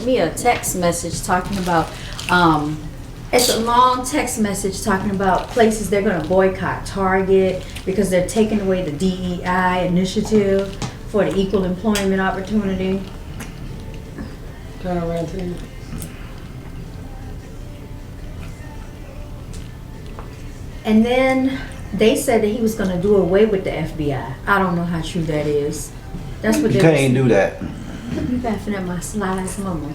sent me a text message talking about, it's a long text message talking about places they're going to boycott Target because they're taking away the DEI initiative for the equal employment opportunity. Turn around to you. And then they said that he was going to do away with the FBI. I don't know how true that is. That's what You can't do that. You laughing at my slides, mama.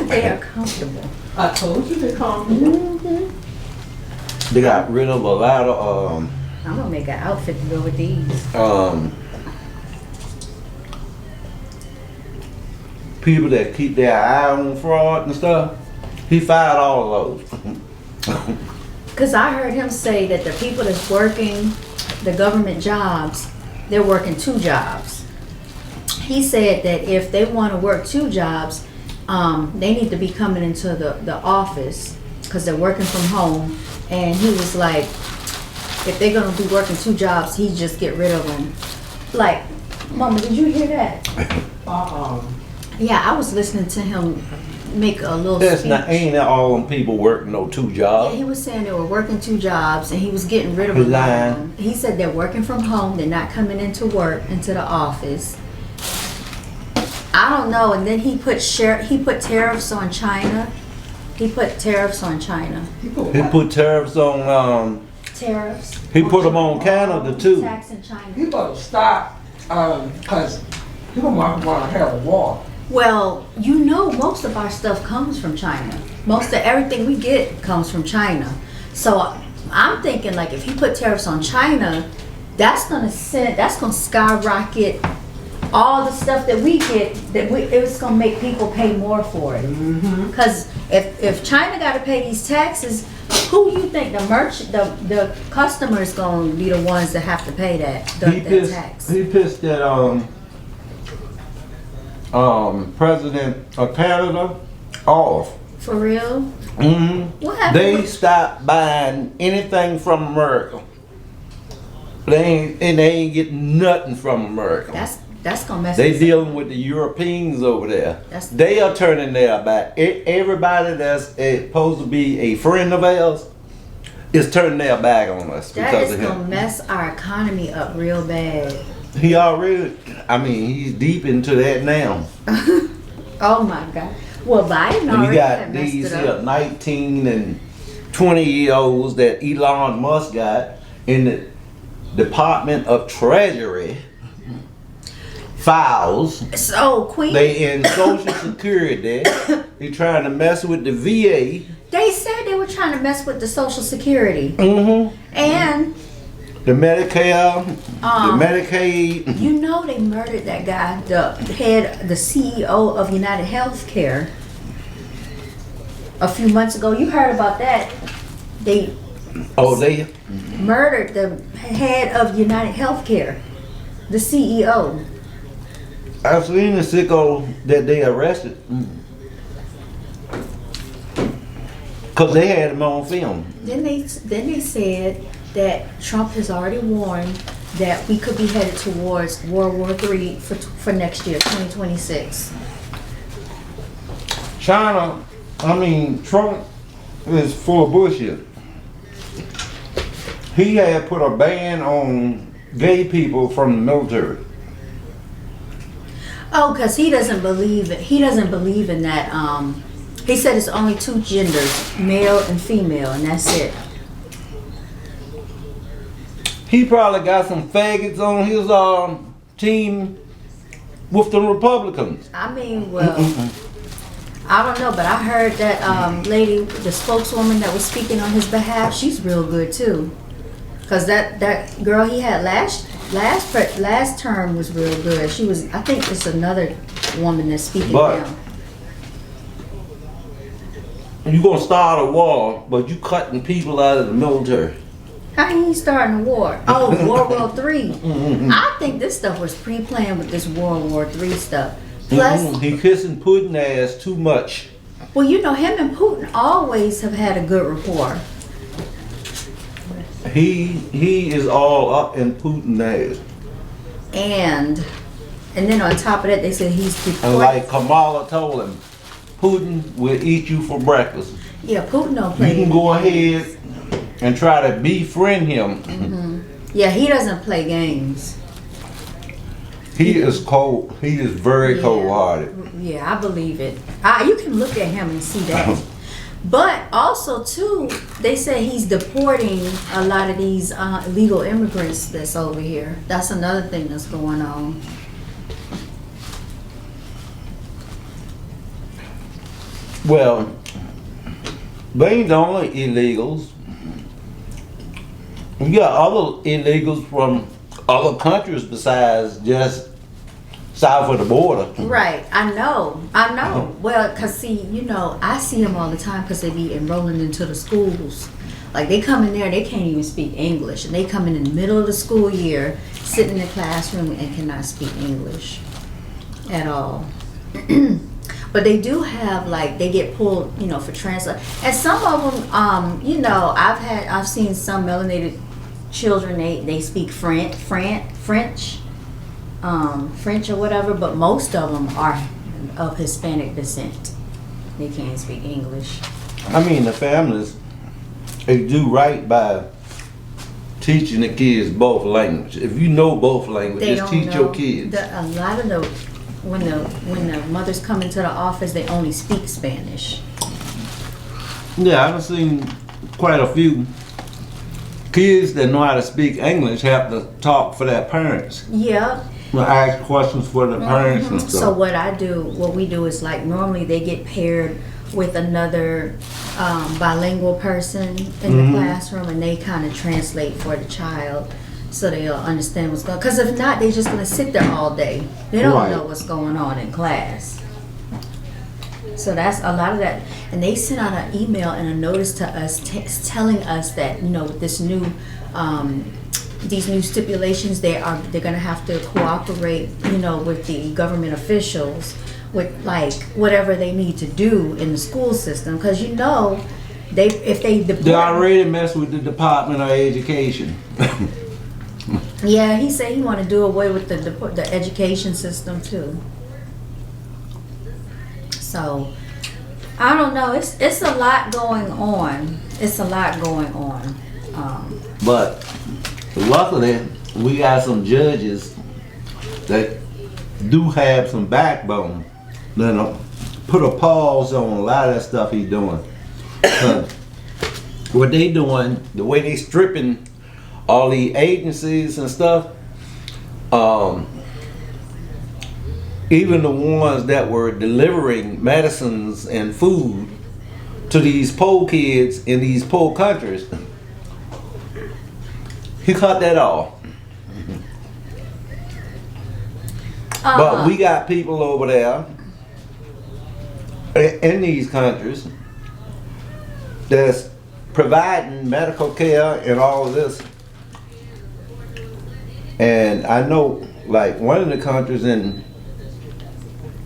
They are comfortable. I told you they're comfortable. They got rid of a lot of I'm gonna make an outfit to go with these. people that keep their eye on fraud and stuff. He fired all of those. Cause I heard him say that the people that's working the government jobs, they're working 2 jobs. He said that if they want to work 2 jobs, they need to be coming into the office because they're working from home. And he was like, if they're gonna be working 2 jobs, he just get rid of them. Like, Mama, did you hear that? Yeah, I was listening to him make a little That's speech. not, ain't all them people working no 2 jobs. Yeah, he was saying they were working 2 jobs and he was getting rid of He them. lying. He said they're working from home, they're not coming into work, into the office. I don't know, and then he put tariffs on China. He put tariffs on China. He put tariffs on, Tariffs. he put them on Canada too. Tax in China. You better stop, cause people might want to have a war. Well, you know most of our stuff comes from China. Most of everything we get comes from China. So I'm thinking like if he put tariffs on China, that's gonna skyrocket all the stuff that we get, it's gonna make people pay more for it. Because if China gotta pay these taxes, who you think the customer is gonna be the ones that have to pay that tax? He pissed that President of Canada off. For real? What happened? They stopped buying anything from America. They ain't getting nothing from America. That's gonna mess They us dealing with the Europeans over there. That's- They are turning their back. Everybody that's supposed to be a friend of ours is turning their back on us That because is of gonna him. mess our economy up real bad. He already, he's deep into that now. Oh my God. Well, Biden And already you got had messed these it here up. 19 and 20-year-olds that Elon Musk got in the Department of Treasury files. So Queen, They in Social Security. They trying to mess with the VA. they said they were trying to mess with the Social Security and The Medicare, the Medicaid. you know they murdered that guy, the CEO of United Healthcare a few months ago. You heard about that? They They murdered the head of United Healthcare, the CEO. I've seen the sicko that they arrested. Cause they had him on film. Then they said that Trump has already warned that we could be headed towards World War III for next year, 2026. China, Trump is full of bullshit. He had put a ban on gay people from the military. Oh, because he doesn't believe it. He doesn't believe in that. He said it's only 2 genders, male and female, and that's it. He probably got some faggots on his team with the Republicans. Well, I don't know, but I heard that lady, the spokeswoman that was speaking on his behalf, she's real good too. Cause that girl he had last term was real good. She was. I think it's another woman that's speaking But- now. You gonna start a war, but you cutting people out of the military. How he starting a war? Oh, World War III. I think this stuff was pre-planned with this World War III stuff. Plus, He kissing Putin ass too much. well, you know, him and Putin always have had a good rapport. He is all up in Putin's ass. And And then on top of that, they said he's And deported. like Kamala told him, Putin will eat you for breakfast. Yeah, Putin don't You play. can go ahead and try to befriend him. Yeah, he doesn't play games. He is cold. He is very cold-hearted. Yeah, I believe it. You can look at him and see that. But also too, they say he's deporting a lot of these illegal immigrants that's over here. That's another thing that's going on. Well, they ain't the only illegals. You got other illegals from other countries besides just south of the border. Right, I know. Well, cause see, I see them all the time because they be enrolling into the schools. Like they come in there, they can't even speak English, and they come in the middle of the school year, sit in the classroom and cannot speak English at all. But they do have they get pulled, for translate. And some of them, I've seen some melanated children. They speak French, or whatever. But most of them are of Hispanic descent. They can't speak English. I mean, the families, they do right by teaching the kids both languages. If you know both languages, just teach your kids. A lot of when the mothers come into the office, they only speak Spanish. Yeah, I've seen quite a few kids that know how to speak English have to talk for their parents. Yeah. Ask questions for the parents and stuff. So what we do is normally they get paired with another bilingual person in the classroom, and they kind of translate for the child so they'll understand what's going on. Because if not, they're just going to sit there all day. They don't know what's going on in class. So that's a lot of that. And they sent out an email and a notice to us telling us that, with this new these new stipulations, they're going to have to cooperate, with the government officials with whatever they need to do in the school system, because they already mess with the Department of Education. Yeah, he said he want to do away with the education system too. So I don't know. It's a lot going on. But luckily, we got some judges that do have some backbone. Then put a pause on a lot of that stuff he's doing. What they doing, the way they stripping all the agencies and stuff, even the ones that were delivering medicines and food to these poor kids in these poor countries, he cut that off. But we got people over there in these countries that's providing medical care and all of this. And I know one of the countries in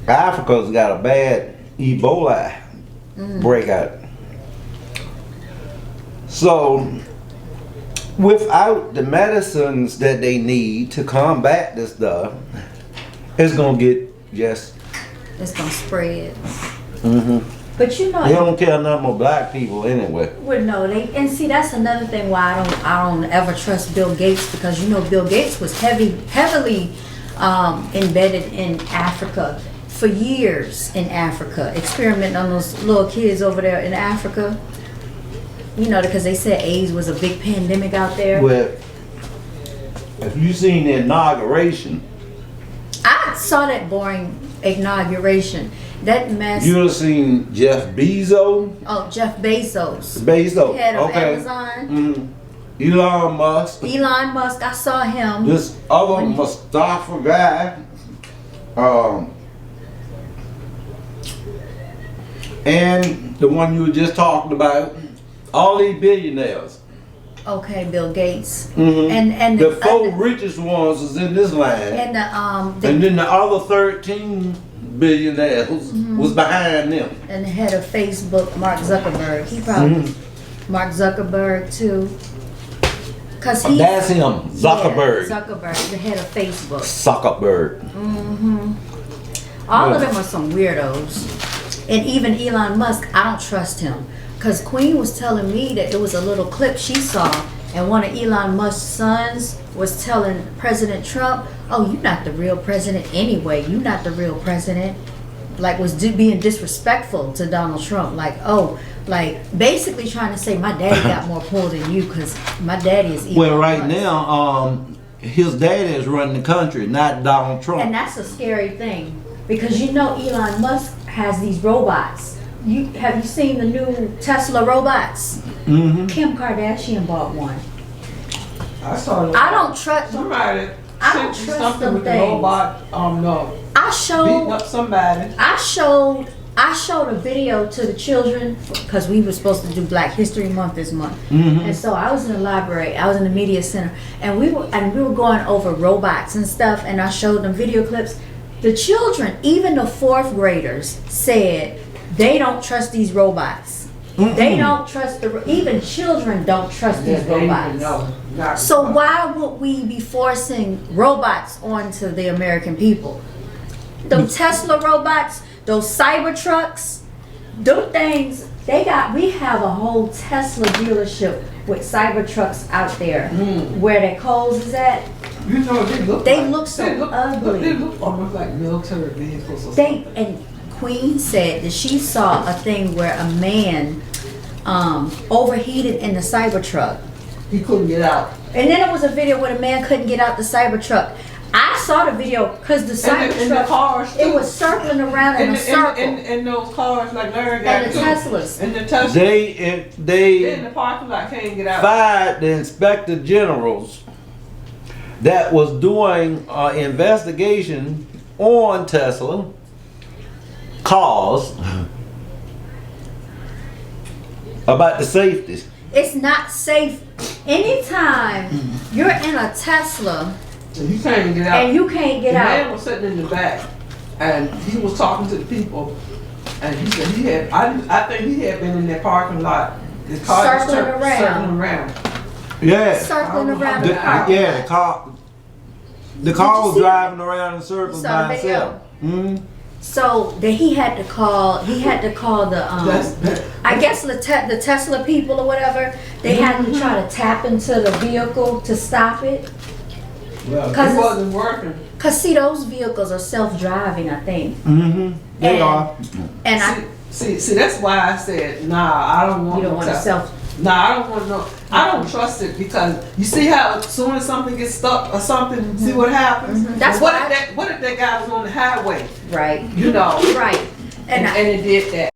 Africa's got a bad Ebola breakout. So without the medicines that they need to combat this stuff, it's gonna get it's gonna spread. But they don't care nothing about black people anyway. Well, no, and see that's another thing why I don't ever trust Bill Gates, because Bill Gates was heavily embedded in Africa for years, experimenting on those little kids over there in Africa. Because they said AIDS was a big pandemic out there. Well, if you seen the inauguration, I saw that boring inauguration. That mess. you have seen Jeff Bezos. Oh, Jeff Bezos. Head of okay. Amazon. Elon Musk. I saw him. This other Mustafa guy. And the one you were just talking about. All these billionaires. Okay, Bill Gates. And the four richest ones is in this line. And and then the other 13 billionaires was behind them. And the head of Facebook, Mark Zuckerberg. He probably Mark Zuckerberg too. Cause he's That's him, Zuckerberg. Yeah, Zuckerberg, the head of Facebook. Zuckerberg. All of them are some weirdos. And even Elon Musk, I don't trust him. Cause Queen was telling me that it was a little clip she saw, and one of Elon Musk's sons was telling President Trump, "Oh, you're not the real president anyway. You're not the real president." Like was being disrespectful to Donald Trump. Like, oh, like basically trying to say my daddy got more pull than you because my daddy is Elon Well, right Musk. now, his daddy is running the country, not Donald Trump. And that's a scary thing because you know Elon Musk has these robots. Have you seen the new Tesla robots? Kim Kardashian bought one. I saw it. I don't trust. Somebody I don't sent trust something them with the things. robot. No, I beating showed. up somebody. I showed a video to the children because we were supposed to do Black History Month this month, and so I was in the library, I was in the media center, and we were going over robots and stuff, and I showed them video clips. The children, even the fourth graders, said they don't trust these robots. They don't trust even children don't trust these robots. So why would we be forcing robots onto the American people? Those Tesla robots, those cyber trucks, those things, we have a whole Tesla dealership with cyber trucks out there where their Kohl's is at. You know, They look so ugly. They look almost like military vehicles or something. And Queen said that she saw a thing where a man overheated in the cyber truck. He couldn't get out. And then there was a video where the man couldn't get out the cyber truck. I saw the video because the cyber And truck, the cars too. it was circling around in a circle. And those cars like Larry got And the too. Teslas. And the Teslas. They in the parking lot can't get out. fired the inspector generals that was doing investigation on Tesla cars about the safety. It's not safe. Anytime you're in a Tesla And you can't even get out. and you can't get the man out, was sitting in the back, and he was talking to the people, and he said I think he had been in that parking lot. The car just Circling around. circling around. Yeah. circling around The, the car. yeah, the car you was see driving around in circles You saw by the video? itself. So that he had to call the I guess the Tesla people or whatever. They had to try to tap into the vehicle to stop it. Well, 'Cause it it's- wasn't working. Cause see, those vehicles are self-driving, I think. They And- are. And See, that's why I said, nah, I don't want you don't no want to Tesla. Nah, I don't want no. I don't trust it because you see how as soon as something gets stuck or something, see what happens. That's what why if that guy was on the highway? right, You know, right, and it did that.